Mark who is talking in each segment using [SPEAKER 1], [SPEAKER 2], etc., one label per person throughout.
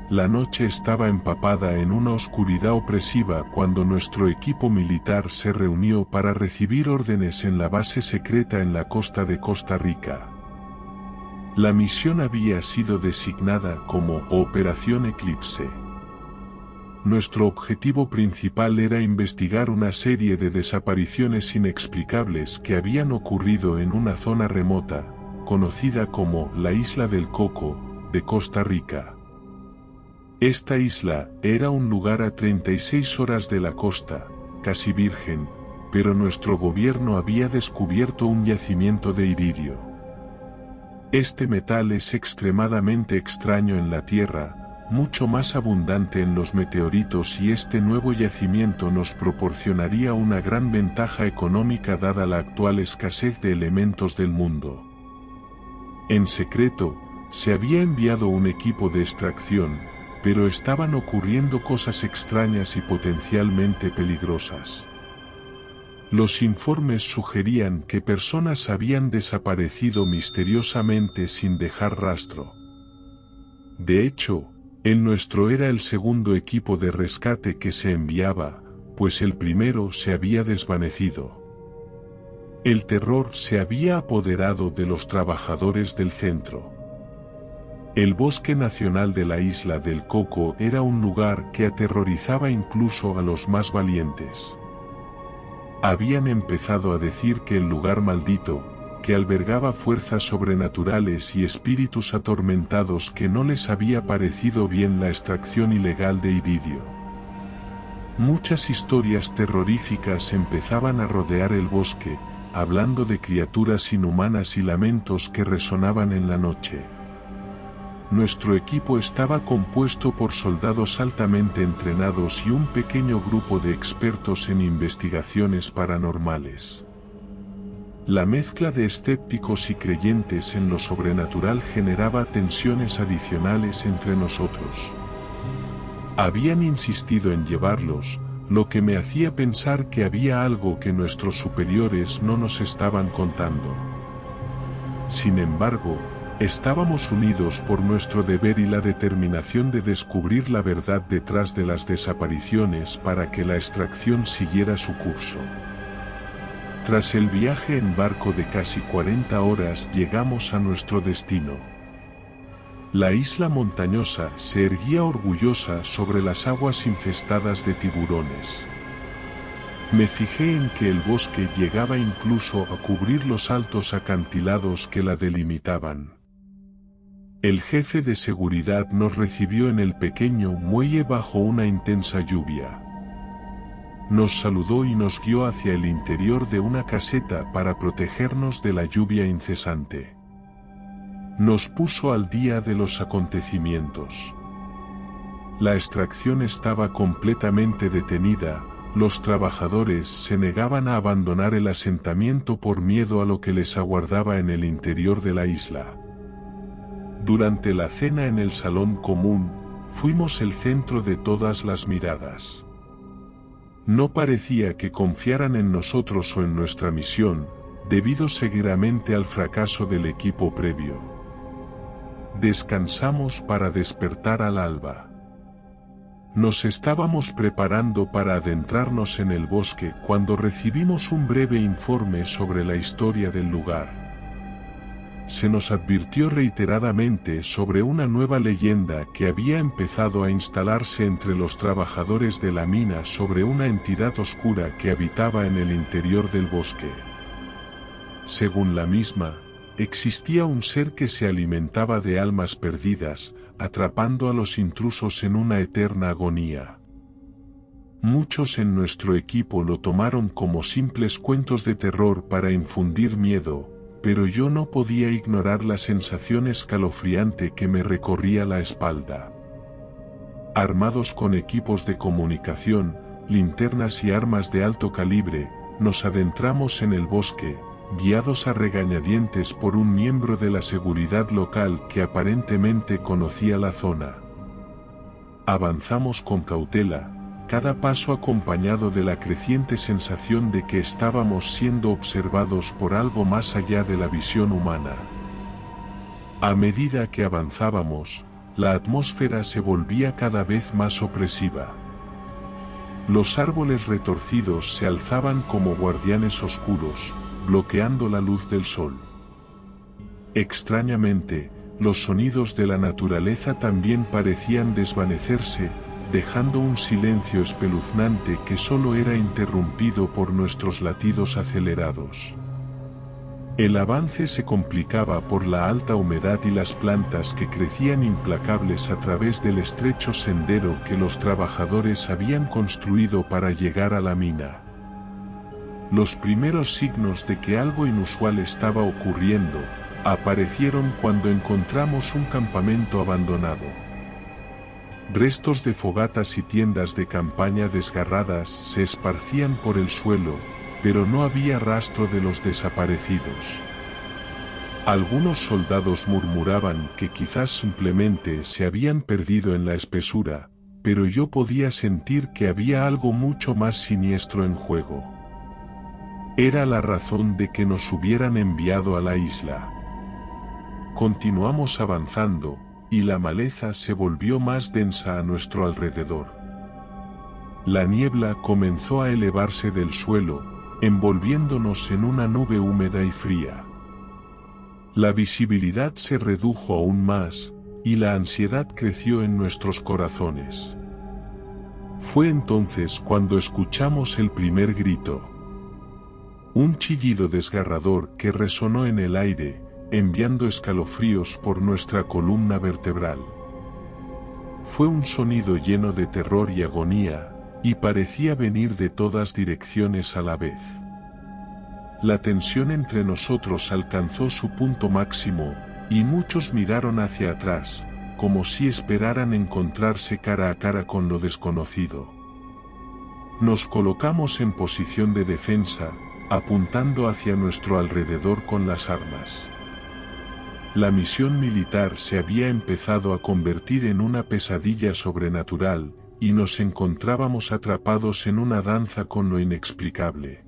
[SPEAKER 1] La noche estaba empapada en una oscuridad opresiva cuando nuestro equipo militar se reunió para recibir órdenes en la base secreta en la costa de Costa Rica. La misión había sido designada como Operación Eclipse. Nuestro objetivo principal era investigar una serie de desapariciones inexplicables que habían ocurrido en una zona remota, conocida como la Isla del Coco, de Costa Rica. Esta isla era un lugar a 36 horas de la costa, casi virgen, pero nuestro gobierno había descubierto un yacimiento de iridio. Este metal es extremadamente extraño en la Tierra, mucho más abundante en los meteoritos, y este nuevo yacimiento nos proporcionaría una gran ventaja económica dada la actual escasez de elementos del mundo. En secreto, se había enviado un equipo de extracción, pero estaban ocurriendo cosas extrañas y potencialmente peligrosas. Los informes sugerían que personas habían desaparecido misteriosamente sin dejar rastro. De hecho, el nuestro era el segundo equipo de rescate que se enviaba, pues el primero se había desvanecido. El terror se había apoderado de los trabajadores del centro. El Bosque Nacional de la Isla del Coco era un lugar que aterrorizaba incluso a los más valientes. Habían empezado a decir que el lugar maldito, que albergaba fuerzas sobrenaturales y espíritus atormentados, que no les había parecido bien la extracción ilegal de iridio. Muchas historias terroríficas empezaban a rodear el bosque, hablando de criaturas inhumanas y lamentos que resonaban en la noche. Nuestro equipo estaba compuesto por soldados altamente entrenados y un pequeño grupo de expertos en investigaciones paranormales. La mezcla de escépticos y creyentes en lo sobrenatural generaba tensiones adicionales entre nosotros. Habían insistido en llevarlos, lo que me hacía pensar que había algo que nuestros superiores no nos estaban contando. Sin embargo, estábamos unidos por nuestro deber y la determinación de descubrir la verdad detrás de las desapariciones para que la extracción siguiera su curso. Tras el viaje en barco de casi 40 horas llegamos a nuestro destino. La isla montañosa se erguía orgullosa sobre las aguas infestadas de tiburones. Me fijé en que el bosque llegaba incluso a cubrir los altos acantilados que la delimitaban. El jefe de seguridad nos recibió en el pequeño muelle bajo una intensa lluvia. Nos saludó y nos guió hacia el interior de una caseta para protegernos de la lluvia incesante. Nos puso al día de los acontecimientos. La extracción estaba completamente detenida, los trabajadores se negaban a abandonar el asentamiento por miedo a lo que les aguardaba en el interior de la isla. Durante la cena en el salón común, fuimos el centro de todas las miradas. No parecía que confiaran en nosotros o en nuestra misión, debido seguramente al fracaso del equipo previo. Descansamos para despertar al alba. Nos estábamos preparando para adentrarnos en el bosque cuando recibimos un breve informe sobre la historia del lugar. Se nos advirtió reiteradamente sobre una nueva leyenda que había empezado a instalarse entre los trabajadores de la mina sobre una entidad oscura que habitaba en el interior del bosque. Según la misma, existía un ser que se alimentaba de almas perdidas, atrapando a los intrusos en una eterna agonía. Muchos en nuestro equipo lo tomaron como simples cuentos de terror para infundir miedo, pero yo no podía ignorar la sensación escalofriante que me recorría la espalda. Armados con equipos de comunicación, linternas y armas de alto calibre, nos adentramos en el bosque, guiados a regañadientes por un miembro de la seguridad local que aparentemente conocía la zona. Avanzamos con cautela, cada paso acompañado de la creciente sensación de que estábamos siendo observados por algo más allá de la visión humana. A medida que avanzábamos, la atmósfera se volvía cada vez más opresiva. Los árboles retorcidos se alzaban como guardianes oscuros, bloqueando la luz del sol. Extrañamente, los sonidos de la naturaleza también parecían desvanecerse, dejando un silencio espeluznante que solo era interrumpido por nuestros latidos acelerados. El avance se complicaba por la alta humedad y las plantas que crecían implacables a través del estrecho sendero que los trabajadores habían construido para llegar a la mina. Los primeros signos de que algo inusual estaba ocurriendo aparecieron cuando encontramos un campamento abandonado. Restos de fogatas y tiendas de campaña desgarradas se esparcían por el suelo, pero no había rastro de los desaparecidos. Algunos soldados murmuraban que quizás simplemente se habían perdido en la espesura, pero yo podía sentir que había algo mucho más siniestro en juego. Era la razón de que nos hubieran enviado a la isla. Continuamos avanzando, y la maleza se volvió más densa a nuestro alrededor. La niebla comenzó a elevarse del suelo, envolviéndonos en una nube húmeda y fría. La visibilidad se redujo aún más, y la ansiedad creció en nuestros corazones. Fue entonces cuando escuchamos el primer grito. Un chillido desgarrador que resonó en el aire, enviando escalofríos por nuestra columna vertebral. Fue un sonido lleno de terror y agonía, y parecía venir de todas direcciones a la vez. La tensión entre nosotros alcanzó su punto máximo, y muchos miraron hacia atrás, como si esperaran encontrarse cara a cara con lo desconocido. Nos colocamos en posición de defensa, apuntando hacia nuestro alrededor con las armas. La misión militar se había empezado a convertir en una pesadilla sobrenatural, y nos encontrábamos atrapados en una danza con lo inexplicable.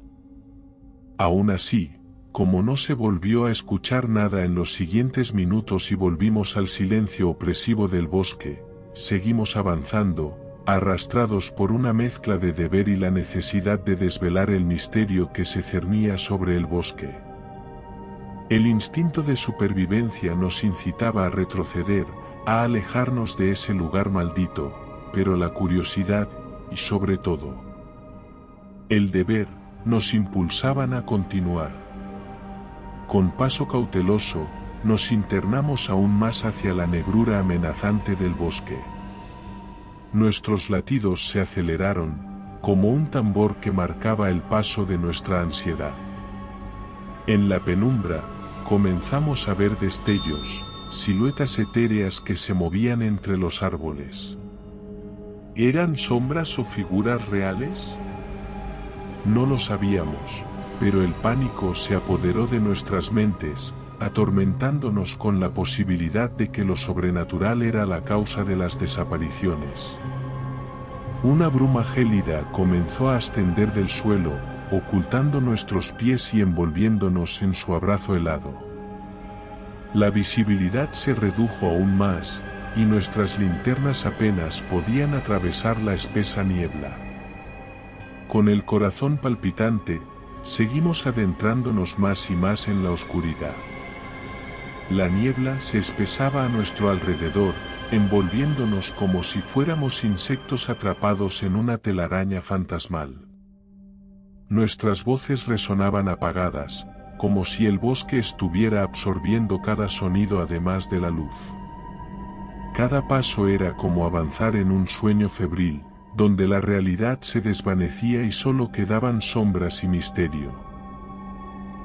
[SPEAKER 1] Aún así, como no se volvió a escuchar nada en los siguientes minutos y volvimos al silencio opresivo del bosque, seguimos avanzando, arrastrados por una mezcla de deber y la necesidad de desvelar el misterio que se cernía sobre el bosque. El instinto de supervivencia nos incitaba a retroceder, a alejarnos de ese lugar maldito, pero la curiosidad, y sobre todo, el deber, nos impulsaban a continuar. Con paso cauteloso, nos internamos aún más hacia la negrura amenazante del bosque. Nuestros latidos se aceleraron, como un tambor que marcaba el paso de nuestra ansiedad. En la penumbra, comenzamos a ver destellos, siluetas etéreas que se movían entre los árboles. ¿Eran sombras o figuras reales? No lo sabíamos, pero el pánico se apoderó de nuestras mentes, atormentándonos con la posibilidad de que lo sobrenatural era la causa de las desapariciones. Una bruma gélida comenzó a ascender del suelo, ocultando nuestros pies y envolviéndonos en su abrazo helado. La visibilidad se redujo aún más, y nuestras linternas apenas podían atravesar la espesa niebla. Con el corazón palpitante, seguimos adentrándonos más y más en la oscuridad. La niebla se espesaba a nuestro alrededor, envolviéndonos como si fuéramos insectos atrapados en una telaraña fantasmal. Nuestras voces resonaban apagadas, como si el bosque estuviera absorbiendo cada sonido además de la luz. Cada paso era como avanzar en un sueño febril, donde la realidad se desvanecía y solo quedaban sombras y misterio.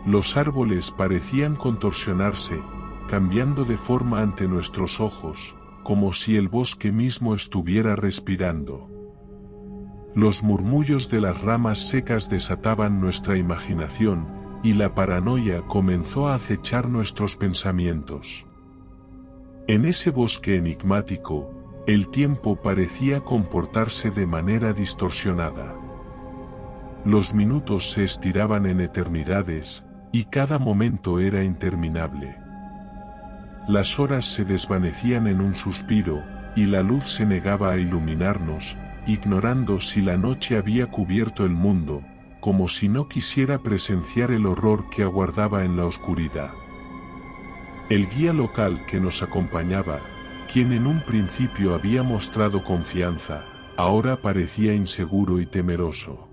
[SPEAKER 1] Los árboles parecían contorsionarse, cambiando de forma ante nuestros ojos, como si el bosque mismo estuviera respirando. Los murmullos de las ramas secas desataban nuestra imaginación, y la paranoia comenzó a acechar nuestros pensamientos. En ese bosque enigmático, el tiempo parecía comportarse de manera distorsionada. Los minutos se estiraban en eternidades, y cada momento era interminable. Las horas se desvanecían en un suspiro, y la luz se negaba a iluminarnos, ignorando si la noche había cubierto el mundo, como si no quisiera presenciar el horror que aguardaba en la oscuridad. El guía local que nos acompañaba, quien en un principio había mostrado confianza, ahora parecía inseguro y temeroso.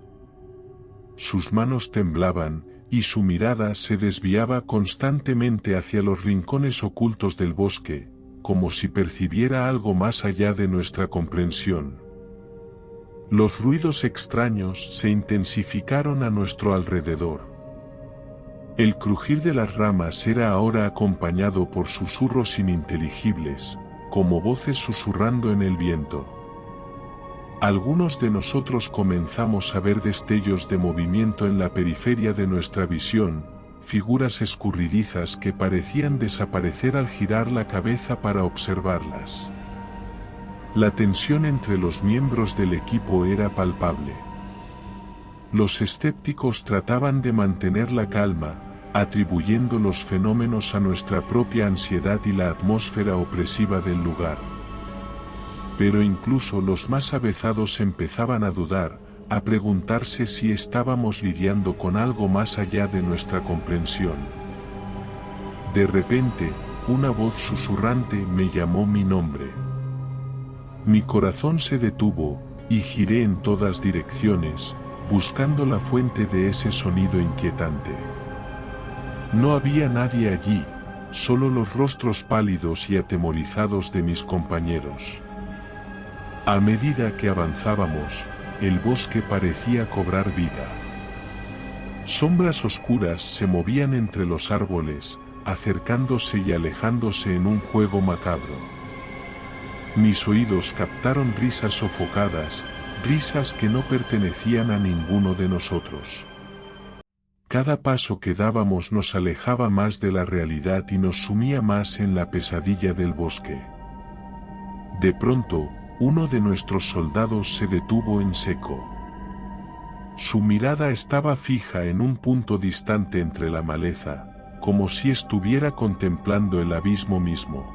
[SPEAKER 1] Sus manos temblaban, y su mirada se desviaba constantemente hacia los rincones ocultos del bosque, como si percibiera algo más allá de nuestra comprensión. Los ruidos extraños se intensificaron a nuestro alrededor. El crujir de las ramas era ahora acompañado por susurros ininteligibles, como voces susurrando en el viento. Algunos de nosotros comenzamos a ver destellos de movimiento en la periferia de nuestra visión, figuras escurridizas que parecían desaparecer al girar la cabeza para observarlas. La tensión entre los miembros del equipo era palpable. Los escépticos trataban de mantener la calma, atribuyendo los fenómenos a nuestra propia ansiedad y la atmósfera opresiva del lugar. Pero incluso los más avezados empezaban a dudar, a preguntarse si estábamos lidiando con algo más allá de nuestra comprensión. De repente, una voz susurrante me llamó mi nombre. Mi corazón se detuvo, y giré en todas direcciones, buscando la fuente de ese sonido inquietante. No había nadie allí, solo los rostros pálidos y atemorizados de mis compañeros. A medida que avanzábamos, el bosque parecía cobrar vida. Sombras oscuras se movían entre los árboles, acercándose y alejándose en un juego macabro. Mis oídos captaron risas sofocadas, risas que no pertenecían a ninguno de nosotros. Cada paso que dábamos nos alejaba más de la realidad y nos sumía más en la pesadilla del bosque. De pronto, uno de nuestros soldados se detuvo en seco. Su mirada estaba fija en un punto distante entre la maleza, como si estuviera contemplando el abismo mismo.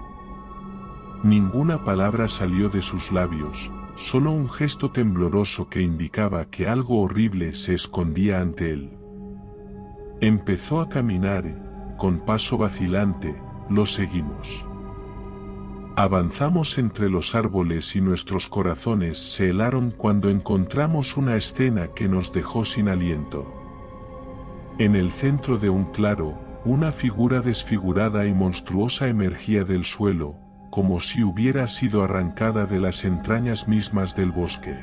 [SPEAKER 1] Ninguna palabra salió de sus labios, solo un gesto tembloroso que indicaba que algo horrible se escondía ante él. Empezó a caminar, con paso vacilante, lo seguimos. Avanzamos entre los árboles y nuestros corazones se helaron cuando encontramos una escena que nos dejó sin aliento. En el centro de un claro, una figura desfigurada y monstruosa emergía del suelo, como si hubiera sido arrancada de las entrañas mismas del bosque.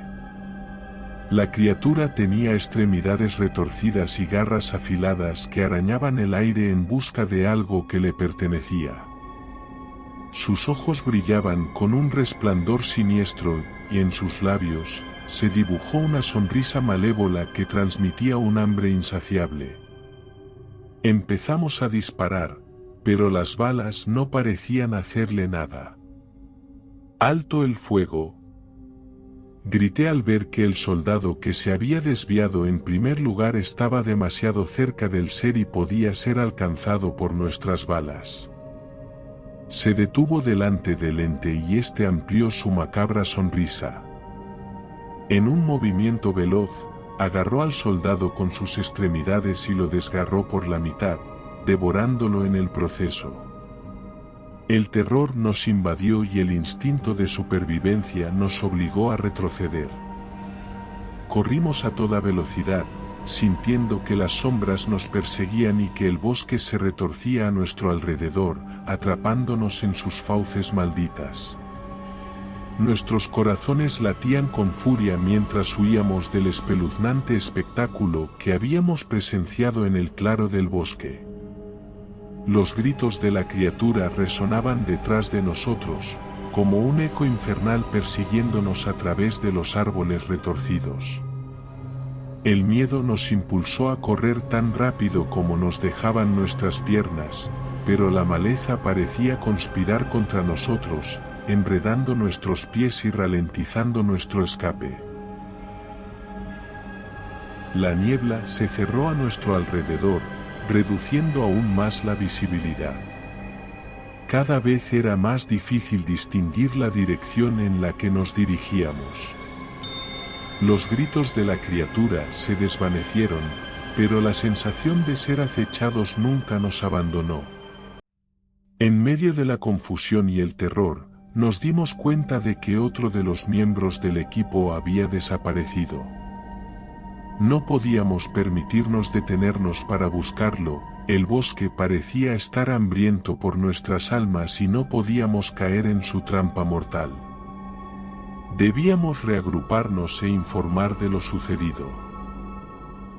[SPEAKER 1] La criatura tenía extremidades retorcidas y garras afiladas que arañaban el aire en busca de algo que le pertenecía. Sus ojos brillaban con un resplandor siniestro, y en sus labios se dibujó una sonrisa malévola que transmitía un hambre insaciable. Empezamos a disparar, pero las balas no parecían hacerle nada. ¡Alto el fuego! Grité al ver que el soldado que se había desviado en primer lugar estaba demasiado cerca del ser y podía ser alcanzado por nuestras balas. Se detuvo delante del ente y éste amplió su macabra sonrisa. En un movimiento veloz, agarró al soldado con sus extremidades y lo desgarró por la mitad, devorándolo en el proceso. El terror nos invadió y el instinto de supervivencia nos obligó a retroceder. Corrimos a toda velocidad, sintiendo que las sombras nos perseguían y que el bosque se retorcía a nuestro alrededor, atrapándonos en sus fauces malditas. Nuestros corazones latían con furia mientras huíamos del espeluznante espectáculo que habíamos presenciado en el claro del bosque. Los gritos de la criatura resonaban detrás de nosotros, como un eco infernal persiguiéndonos a través de los árboles retorcidos. El miedo nos impulsó a correr tan rápido como nos dejaban nuestras piernas, pero la maleza parecía conspirar contra nosotros, enredando nuestros pies y ralentizando nuestro escape. La niebla se cerró a nuestro alrededor, reduciendo aún más la visibilidad. cada vez era más difícil distinguir la dirección en la que nos dirigíamos. Los gritos de la criatura se desvanecieron, pero la sensación de ser acechados nunca nos abandonó. En medio de la confusión y el terror, nos dimos cuenta de que otro de los miembros del equipo había desaparecido. No podíamos permitirnos detenernos para buscarlo, el bosque parecía estar hambriento por nuestras almas y no podíamos caer en su trampa mortal. Debíamos reagruparnos e informar de lo sucedido.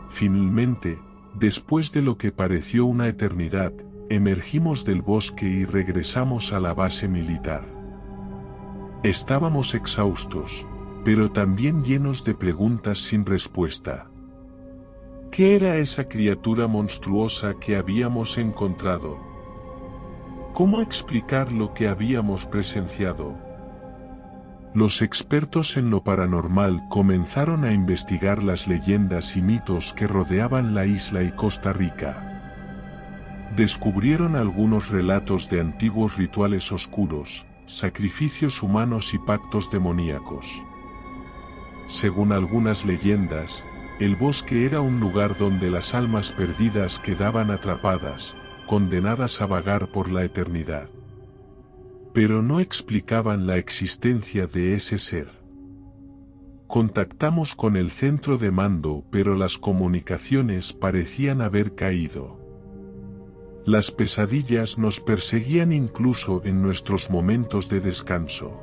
[SPEAKER 1] Finalmente, después de lo que pareció una eternidad, emergimos del bosque y regresamos a la base militar. Estábamos exhaustos, pero también llenos de preguntas sin respuesta. ¿Qué era esa criatura monstruosa que habíamos encontrado? ¿Cómo explicar lo que habíamos presenciado? Los expertos en lo paranormal comenzaron a investigar las leyendas y mitos que rodeaban la isla y Costa Rica. Descubrieron algunos relatos de antiguos rituales oscuros, sacrificios humanos y pactos demoníacos. Según algunas leyendas, el bosque era un lugar donde las almas perdidas quedaban atrapadas, condenadas a vagar por la eternidad. Pero no explicaban la existencia de ese ser. Contactamos con el centro de mando, pero las comunicaciones parecían haber caído. Las pesadillas nos perseguían incluso en nuestros momentos de descanso.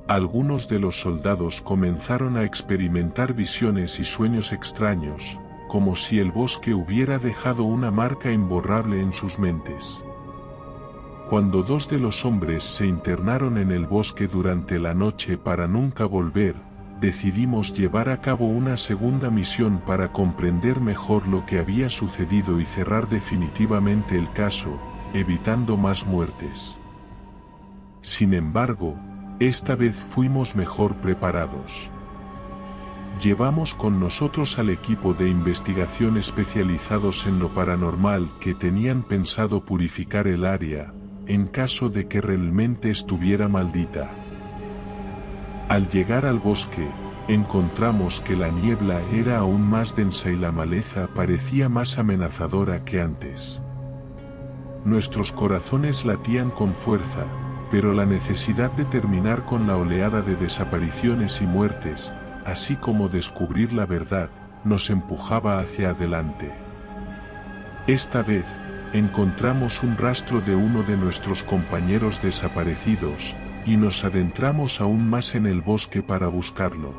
[SPEAKER 1] Algunos de los soldados comenzaron a experimentar visiones y sueños extraños, como si el bosque hubiera dejado una marca imborrable en sus mentes. Cuando 2 de los hombres se internaron en el bosque durante la noche para nunca volver, decidimos llevar a cabo una segunda misión para comprender mejor lo que había sucedido y cerrar definitivamente el caso, evitando más muertes. Sin embargo, esta vez fuimos mejor preparados. Llevamos con nosotros al equipo de investigación especializados en lo paranormal que tenían pensado purificar el área, en caso de que realmente estuviera maldita. Al llegar al bosque, encontramos que la niebla era aún más densa y la maleza parecía más amenazadora que antes. Nuestros corazones latían con fuerza, pero la necesidad de terminar con la oleada de desapariciones y muertes, así como descubrir la verdad, nos empujaba hacia adelante. Esta vez, encontramos un rastro de uno de nuestros compañeros desaparecidos, y nos adentramos aún más en el bosque para buscarlo.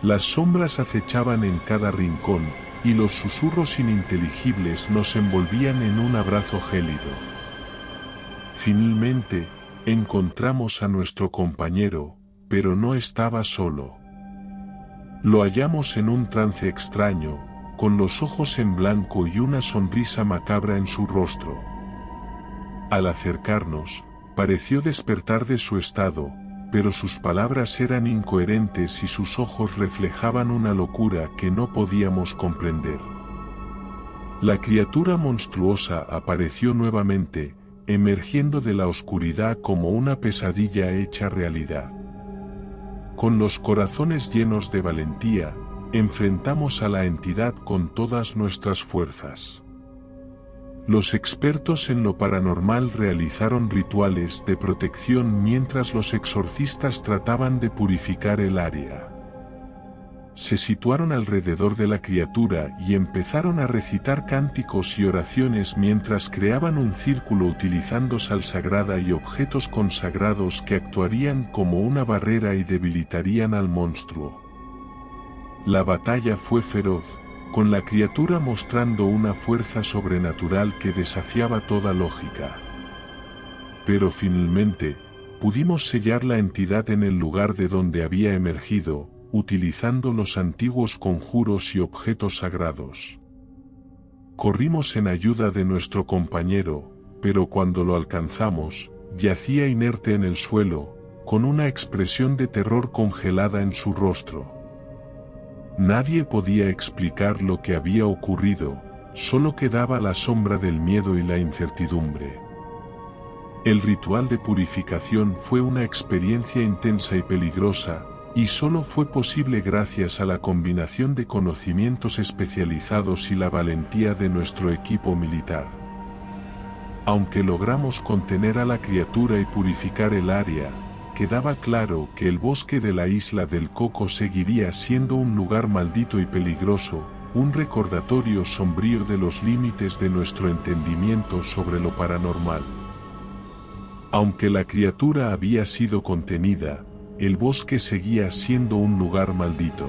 [SPEAKER 1] Las sombras acechaban en cada rincón, y los susurros ininteligibles nos envolvían en un abrazo gélido. Finalmente, encontramos a nuestro compañero, pero no estaba solo. Lo hallamos en un trance extraño, con los ojos en blanco y una sonrisa macabra en su rostro. Al acercarnos, pareció despertar de su estado, pero sus palabras eran incoherentes y sus ojos reflejaban una locura que no podíamos comprender. La criatura monstruosa apareció nuevamente, emergiendo de la oscuridad como una pesadilla hecha realidad. Con los corazones llenos de valentía, enfrentamos a la entidad con todas nuestras fuerzas. Los expertos en lo paranormal realizaron rituales de protección mientras los exorcistas trataban de purificar el área. Se situaron alrededor de la criatura y empezaron a recitar cánticos y oraciones mientras creaban un círculo utilizando sal sagrada y objetos consagrados que actuarían como una barrera y debilitarían al monstruo. La batalla fue feroz, con la criatura mostrando una fuerza sobrenatural que desafiaba toda lógica. Pero finalmente, pudimos sellar la entidad en el lugar de donde había emergido, utilizando los antiguos conjuros y objetos sagrados. Corrimos en ayuda de nuestro compañero, pero cuando lo alcanzamos, yacía inerte en el suelo, con una expresión de terror congelada en su rostro. Nadie podía explicar lo que había ocurrido, solo quedaba la sombra del miedo y la incertidumbre. El ritual de purificación fue una experiencia intensa y peligrosa, y solo fue posible gracias a la combinación de conocimientos especializados y la valentía de nuestro equipo militar. Aunque logramos contener a la criatura y purificar el área, quedaba claro que el bosque de la isla del Coco seguiría siendo un lugar maldito y peligroso, un recordatorio sombrío de los límites de nuestro entendimiento sobre lo paranormal. Aunque la criatura había sido contenida, el bosque seguía siendo un lugar maldito.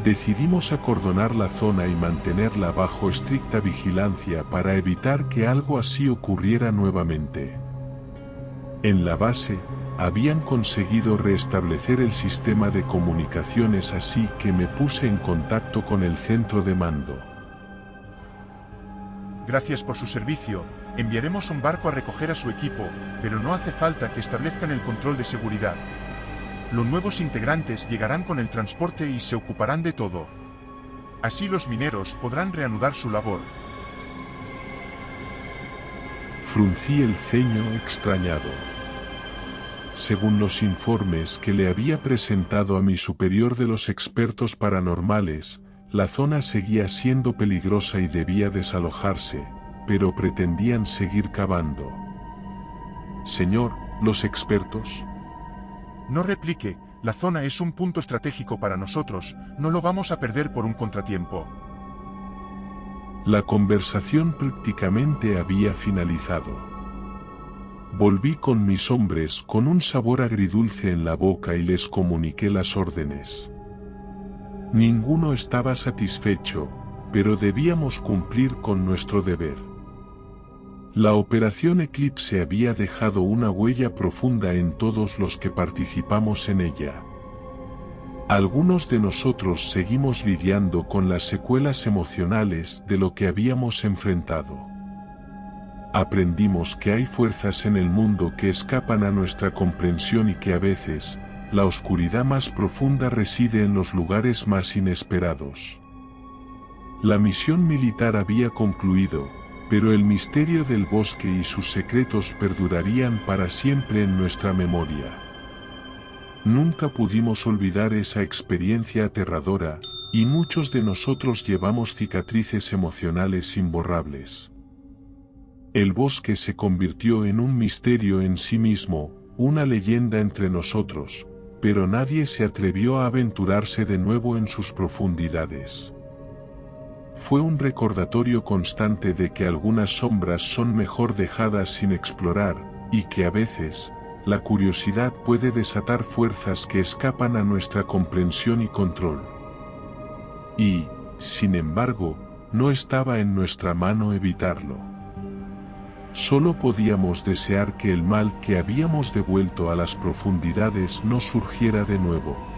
[SPEAKER 1] Decidimos acordonar la zona y mantenerla bajo estricta vigilancia para evitar que algo así ocurriera nuevamente. En la base, habían conseguido restablecer el sistema de comunicaciones, así que me puse en contacto con el centro de mando.
[SPEAKER 2] Gracias por su servicio. Enviaremos un barco a recoger a su equipo, pero no hace falta que establezcan el control de seguridad. Los nuevos integrantes llegarán con el transporte y se ocuparán de todo. Así los mineros podrán reanudar su labor.
[SPEAKER 1] Fruncí el ceño extrañado. Según los informes que le había presentado a mi superior de los expertos paranormales, la zona seguía siendo peligrosa y debía desalojarse, pero pretendían seguir cavando. Señor, ¿los expertos?
[SPEAKER 2] No replique, la zona es un punto estratégico para nosotros, no lo vamos a perder por un contratiempo.
[SPEAKER 1] La conversación prácticamente había finalizado. Volví con mis hombres con un sabor agridulce en la boca y les comuniqué las órdenes. Ninguno estaba satisfecho, pero debíamos cumplir con nuestro deber. La Operación Eclipse había dejado una huella profunda en todos los que participamos en ella. Algunos de nosotros seguimos lidiando con las secuelas emocionales de lo que habíamos enfrentado. Aprendimos que hay fuerzas en el mundo que escapan a nuestra comprensión y que a veces, la oscuridad más profunda reside en los lugares más inesperados. La misión militar había concluido, pero el misterio del bosque y sus secretos perdurarían para siempre en nuestra memoria. Nunca pudimos olvidar esa experiencia aterradora, y muchos de nosotros llevamos cicatrices emocionales imborrables. El bosque se convirtió en un misterio en sí mismo, una leyenda entre nosotros, pero nadie se atrevió a aventurarse de nuevo en sus profundidades. Fue un recordatorio constante de que algunas sombras son mejor dejadas sin explorar, y que a veces, la curiosidad puede desatar fuerzas que escapan a nuestra comprensión y control. Y, sin embargo, no estaba en nuestra mano evitarlo. Solo podíamos desear que el mal que habíamos devuelto a las profundidades no surgiera de nuevo.